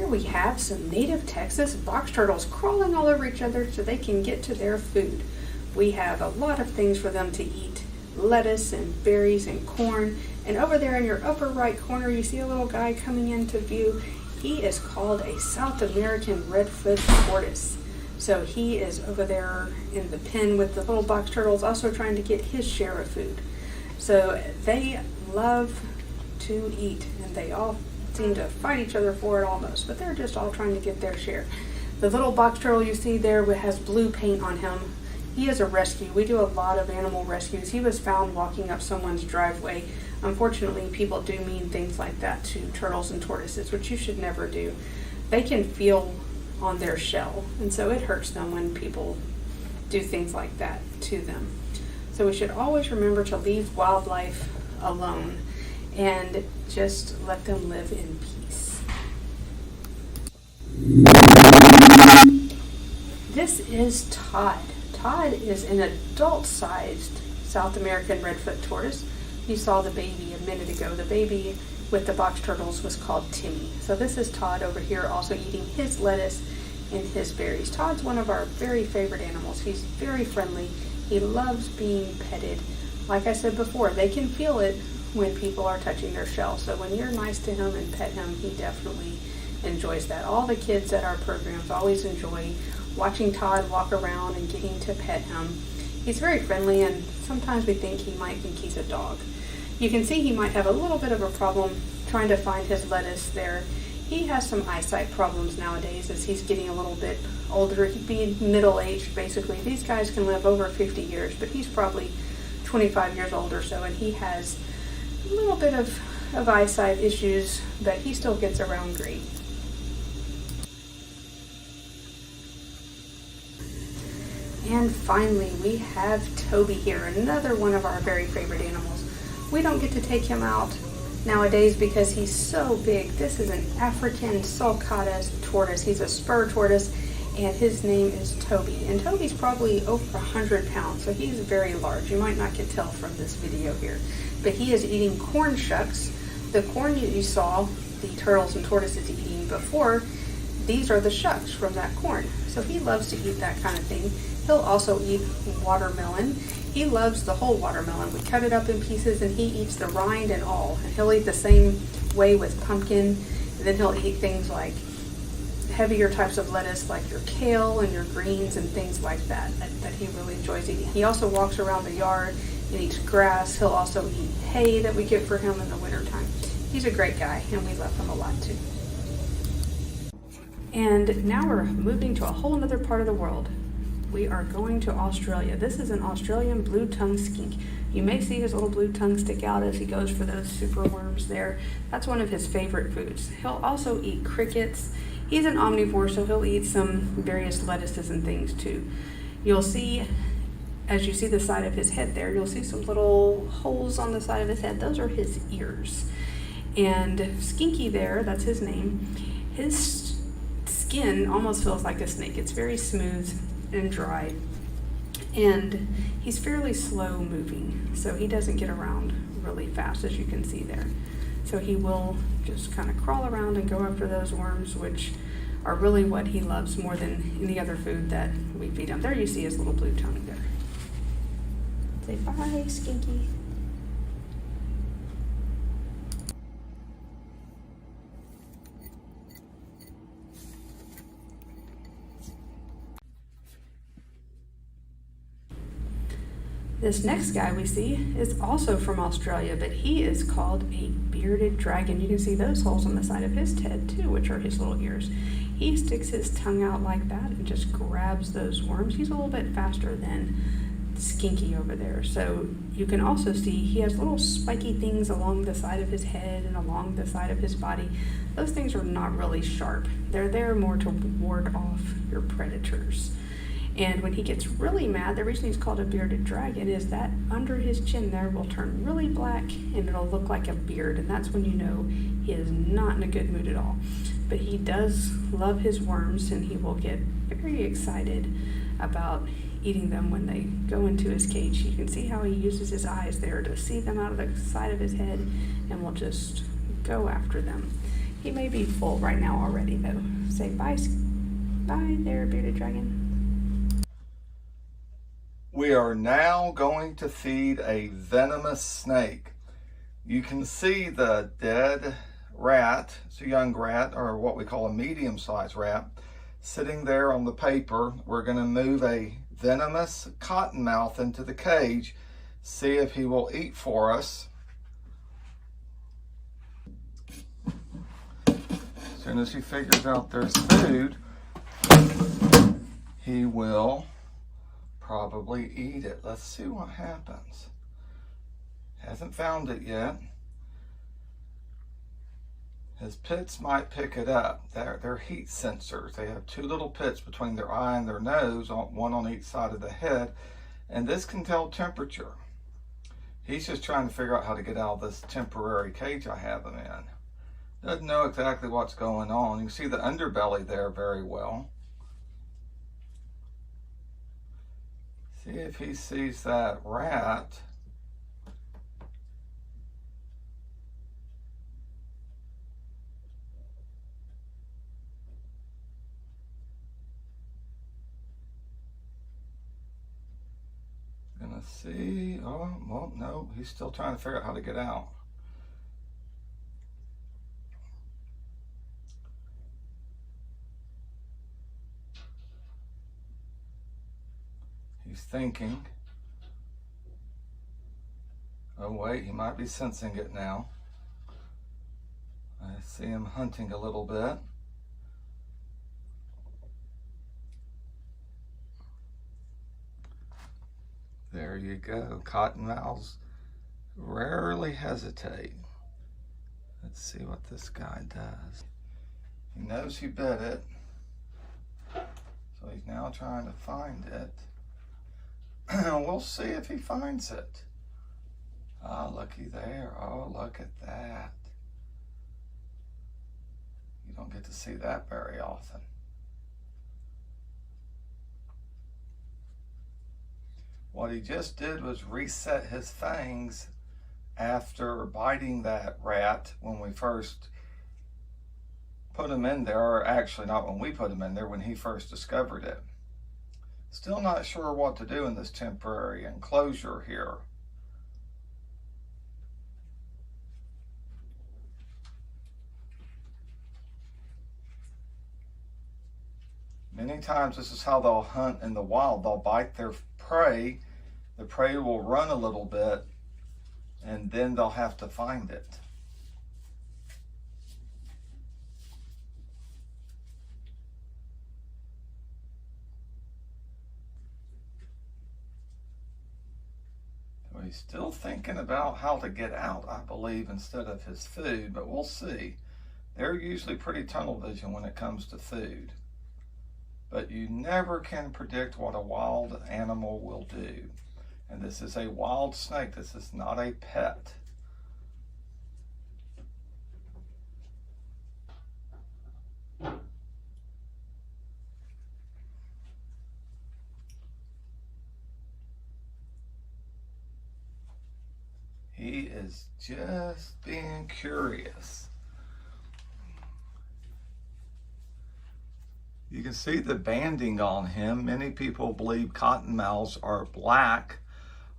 Here we have some native Texas box turtles crawling all over each other so they can get to their food. We have a lot of things for them to eat, lettuce and berries and corn. And over there in your upper right corner, you see a little guy coming into view. He is called a South American RedFoot tortoise. So he is over there in the pen with the little box turtles, also trying to get his share of food. So they love to eat, and they all seem to fight each other for it almost, but they're just all trying to get their share. The little box turtle you see there has blue paint on him. He is a rescue. We do a lot of animal rescues. He was found walking up someone's driveway. Unfortunately, people do mean things like that to turtles and tortoises, which you should never do. They can feel on their shell, and so it hurts them when people do things like that to them. So we should always remember to leave wildlife alone and just let them live in peace. This is Todd. Todd is an adult-sized South American redfoot tortoise. You saw the baby a minute ago. The baby with the box turtles was called Timmy. So this is Todd over here, also eating his lettuce and his berries. Todd's one of our very favorite animals. He's very friendly. He loves being petted. Like I said before, they can feel it when people are touching their shell. So when you're nice to him and pet him, he definitely enjoys that. All the kids at our programs always enjoy watching Todd walk around and getting to pet him. He's very friendly, and sometimes we think he might think he's a dog. You can see he might have a little bit of a problem trying to find his lettuce there. He has some eyesight problems nowadays as he's getting a little bit older. He'd be middle-aged, basically. These guys can live over 50 years, but he's probably 25 years old or so, and he has a little bit of eyesight issues, but he still gets around great. And finally, we have Toby here, another one of our very favorite animals. We don't get to take him out nowadays because he's so big. This is an African sulcata tortoise. He's a spur tortoise, and his name is Toby. And Toby's probably over 100 pounds, so he's very large. You might not can tell from this video here. But he is eating corn shucks. The corn that you saw the turtles and tortoises eating before, these are the shucks from that corn. So he loves to eat that kind of thing. He'll also eat watermelon. He loves the whole watermelon. We cut it up in pieces and he eats the rind and all. And he'll eat the same way with pumpkin. And then he'll eat things like heavier types of lettuce like your kale and your greens and things like that he really enjoys eating. He also walks around the yard and eats grass. He'll also eat hay that we get for him in the wintertime. He's a great guy, and we love him a lot too. And now we're moving to a whole other part of the world. We are going to Australia. This is an Australian blue-tongued skink. You may see his little blue tongue stick out as he goes for those super worms there. That's one of his favorite foods. He'll also eat crickets. He's an omnivore, so he'll eat some various lettuces and things too. You'll see, as you see the side of his head there, you'll see some little holes on the side of his head. Those are his ears. And Skinky there, that's his name, his skin almost feels like a snake. It's very smooth and dry, and he's fairly slow moving, so he doesn't get around really fast, as you can see there. So he will just kind of crawl around and go after those worms, which are really what he loves more than any other food that we feed him. There you see his little blue tongue there. Say bye, Skinky. This next guy we see is also from Australia, but he is called a bearded dragon. You can see those holes on the side of his head too, which are his little ears. He sticks his tongue out like that and just grabs those worms. He's a little bit faster than Skinky over there. So you can also see he has little spiky things along the side of his head and along the side of his body. Those things are not really sharp. They're there more to ward off your predators. And when he gets really mad, the reason he's called a bearded dragon is that under his chin there will turn really black and it'll look like a beard. And that's when you know he is not in a good mood at all. But he does love his worms, and he will get very excited about eating them when they go into his cage. You can see how he uses his eyes there to see them out of the side of his head and will just go after them. He may be full right now already, though. Say bye, bye there, bearded dragon. We are now going to feed a venomous snake. You can see the dead rat, it's a young rat, or what we call a medium-sized rat, sitting there on the paper. We're going to move a venomous cottonmouth into the cage, see if he will eat for us. As soon as he figures out there's food, he will probably eat it. Let's see what happens. Hasn't found it yet. His pits might pick it up. They're heat sensors. They have two little pits between their eye and their nose, one on each side of the head, and this can tell temperature. He's just trying to figure out how to get out of this temporary cage I have him in. Doesn't know exactly what's going on. You can see the underbelly there very well. See if he sees that rat. Gonna see, oh, well, no, he's still trying to figure out how to get out. He's thinking. Oh wait, he might be sensing it now. I see him hunting a little bit. There you go. Cottonmouths rarely hesitate. Let's see what this guy does. He knows he bit it, so he's now trying to find it. We'll see if he finds it. Oh, looky there. Oh, look at that. You don't get to see that very often. What he just did was reset his fangs after biting that rat when we first put him in there, or actually not when we put him in there, when he first discovered it. Still not sure what to do in this temporary enclosure here. Many times this is how they'll hunt in the wild. They'll bite their prey. The prey will run a little bit, and then they'll have to find it. So he's still thinking about how to get out, I believe, instead of his food, but we'll see. They're usually pretty tunnel vision when it comes to food. But you never can predict what a wild animal will do. And this is a wild snake. This is not a pet. He is just being curious. You can see the banding on him. Many people believe cottonmouths are black,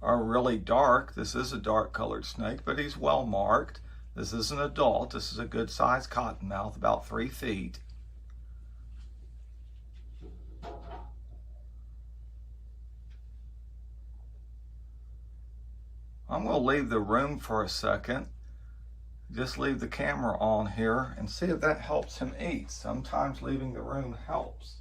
are really dark. This is a dark colored snake, but he's well marked. This is an adult. This is a good sized cottonmouth, about 3 feet. I'm going to leave the room for a second. Just leave the camera on here and see if that helps him eat. Sometimes leaving the room helps.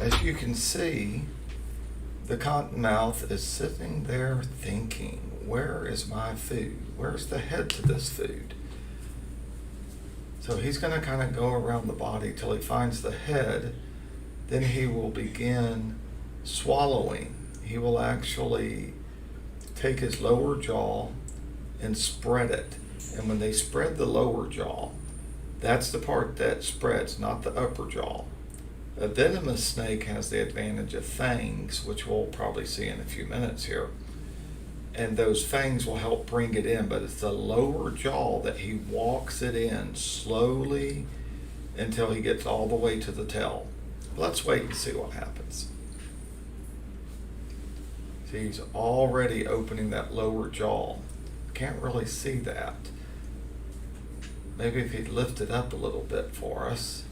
As you can see, the cottonmouth is sitting there thinking, where is my food? Where's the head to this food? So he's going to kind of go around the body till he finds the head. Then he will begin swallowing. He will actually take his lower jaw and spread it. And when they spread the lower jaw, That's the part that spreads, not the upper jaw. A venomous snake has the advantage of fangs, which we'll probably see in a few minutes here. And those fangs will help bring it in, but it's the lower jaw that he walks it in slowly until he gets all the way to the tail. Let's wait and see what happens. See, he's already opening that lower jaw. Can't really see that. Maybe if he'd lift it up a little bit for us.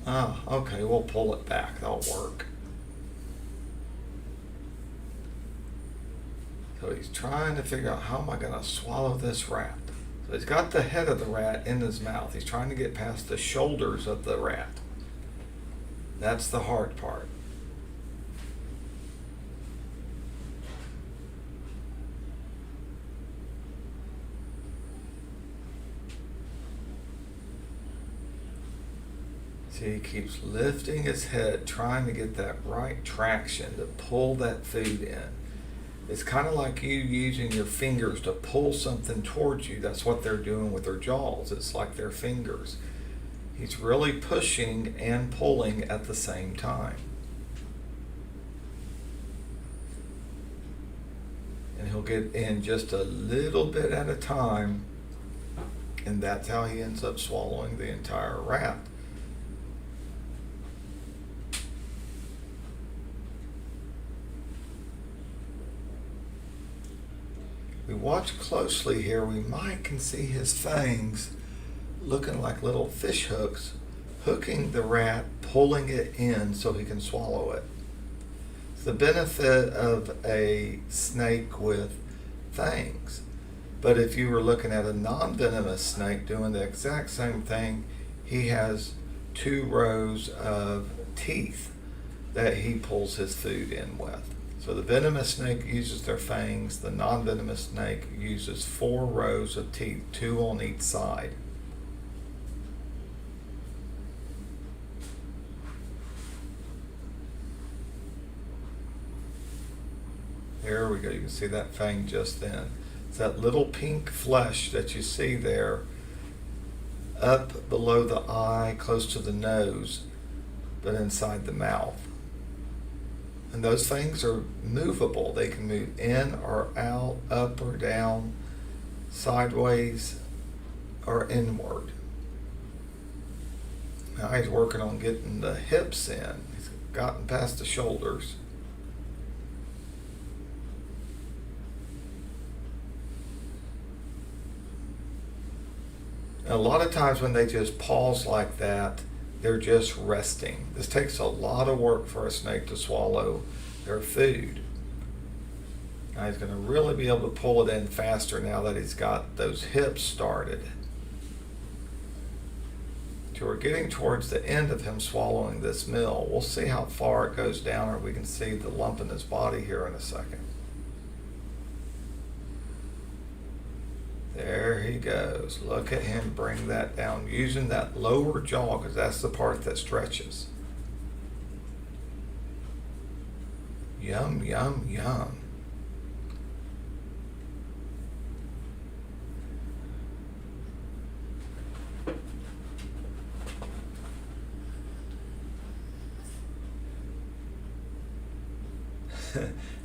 Ah, okay, we'll pull it back. That'll work. So he's trying to figure out, how am I going to swallow this rat? So he's got the head of the rat in his mouth. He's trying to get past the shoulders of the rat. That's the hard part. See, he keeps lifting his head, trying to get that right traction to pull that food in. It's kind of like you using your fingers to pull something towards you. That's what they're doing with their jaws. It's like their fingers. He's really pushing and pulling at the same time. And he'll get in just a little bit at a time, and that's how he ends up swallowing the entire rat. We watch closely here, we might can see his fangs looking like little fish hooks, hooking the rat, pulling it in so he can swallow it. It's the benefit of a snake with fangs. But if you were looking at a non-venomous snake doing the exact same thing, he has 2 rows of teeth that he pulls his food in with. So the venomous snake uses their fangs, the non-venomous snake uses 4 rows of teeth, 2 on each side. There we go, you can see that fang just then. It's that little pink flesh that you see there up below the eye, close to the nose, but inside the mouth. And those fangs are movable. They can move in or out, up or down, sideways or inward. Now he's working on getting the hips in. He's gotten past the shoulders. And a lot of times when they just pause like that, they're just resting. This takes a lot of work for a snake to swallow their food. Now he's going to really be able to pull it in faster now that he's got those hips started. So we're getting towards the end of him swallowing this meal. We'll see how far it goes down, or we can see the lump in his body here in a second. There he goes. Look at him bring that down using that lower jaw, because that's the part that stretches. Yum, yum, yum.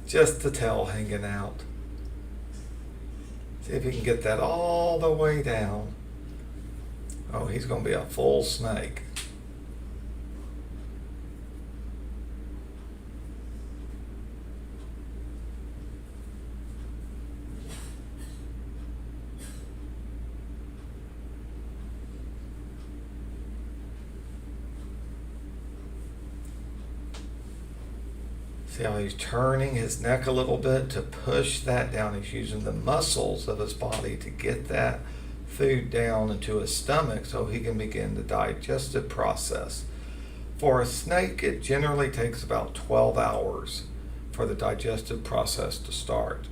Just the tail hanging out. See if he can get that all the way down. Oh, he's going to be a full snake. See how he's turning his neck a little bit to push that down. He's using the muscles of his body to get that food down into his stomach so he can begin the digestive process. For a snake, it generally takes about 12 hours for the digestive process to start.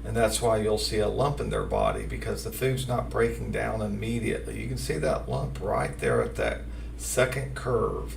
And that's why you'll see a lump in their body, because the food's not breaking down immediately. You can see that lump right there at that second curve.